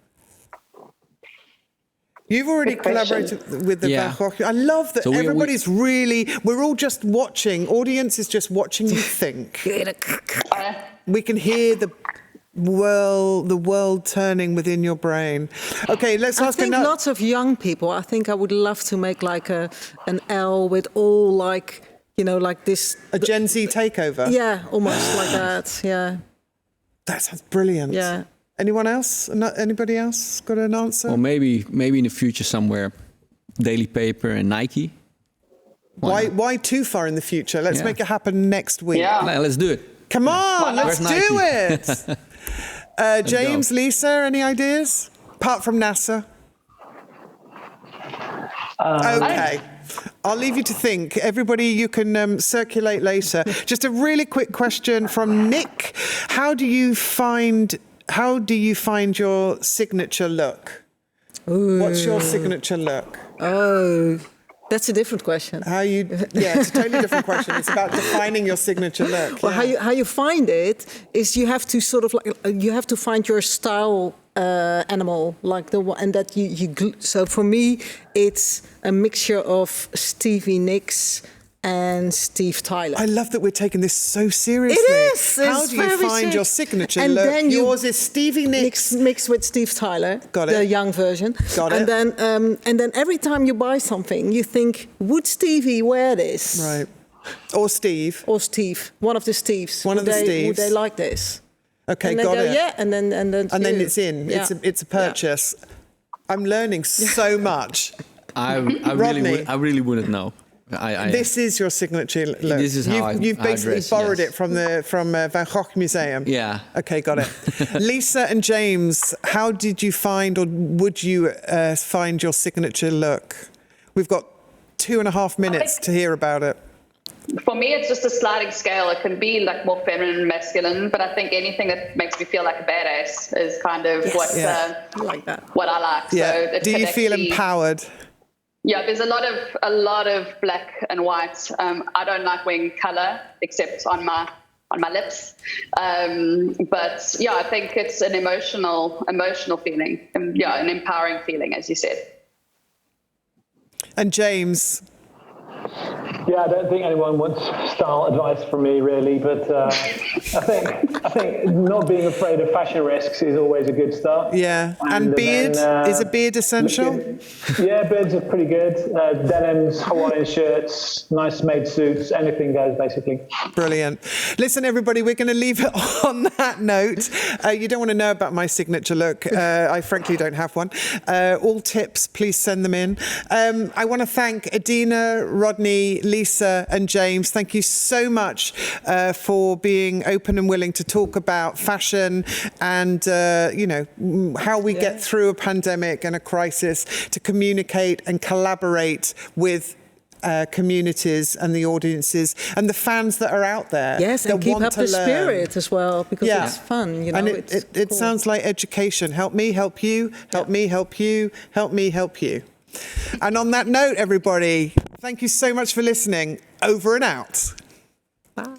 You've already collaborated with the Van Gogh. I love that everybody's we're all just watching. Audience is just watching you think. We can hear the world turning within your brain. Okay, let's ask another. I think lots of young people. I think I would love to make like an ELLE with all like, you know, like this. A Gen Z takeover? Yeah, almost like that, yeah. That sounds brilliant. Yeah. Anyone else? Anybody else got an answer? Well, maybe in the future somewhere, Daily Paper and Nike. Why too far in the future? Let's make it happen next week. Yeah, let's do it. Come on, let's do it. James, Lisa, any ideas? Apart from NASA? Okay. I'll leave you to think. Everybody, you can circulate later. Just a really quick question from Nick. How do you find your signature look? Ooh. What's your signature look? Oh, that's a different question. It's a totally different question. It's about defining your signature look. Well, how you find it is you have to sort of you have to find your style animal, like the one, and that you. So for me, it's a mixture of Stevie Nicks and Steve Tyler. I love that we're taking this so seriously. It is. How do you find your signature look? Then yours is Stevie Nicks mixed with Steve Tyler, Got it. The young version. Got it. And then every time you buy something, you think, would Stevie wear this? Right. Or Steve. Or Steve. One of the Steves. Would they like this? Okay, and got it. Yeah, and then it's in. Yeah. It's a purchase. Yeah. I'm learning so much. I really wouldn't know. This is your signature look. This is how you've basically borrowed it from Van Gogh Museum. Yeah. Okay, got it. Lisa and James, how did you find, or would you find your signature look? We've got 2.5 minutes to hear about it. For me, it's just a sliding scale. It can be like more feminine and masculine, but I think anything that makes me feel like a badass is kind of what I like. Yeah. So do you feel empowered? Yeah, there's a lot of black and white. I don't like wearing color except on my lips. But yeah, I think it's an emotional feeling. And, an empowering feeling, as you said. And James. Yeah, I don't think anyone wants style advice from me, really. But I think not being afraid of fashion risks is always a good start. Yeah, and beard, is a beard essential? Yeah, beards are pretty good. Denims, Hawaiian shirts, nice made suits, anything goes, basically. Brilliant. Listen, everybody, we're going to leave it on that note. You don't want to know about my signature look. I frankly don't have one. All tips, please send them in. I want to thank Adina, Rodney, Lisa and James. Thank you so much for being open and willing to talk about fashion and, how we get through a pandemic and a crisis, to communicate and collaborate with communities and the audiences and the fans that are out there. Yes, and keep up the spirit as well, because it's fun. You know, and it sounds like education. Help me, help you, help me, help you, help me, help you. And on that note, everybody, thank you so much for listening. Over and out. Bye.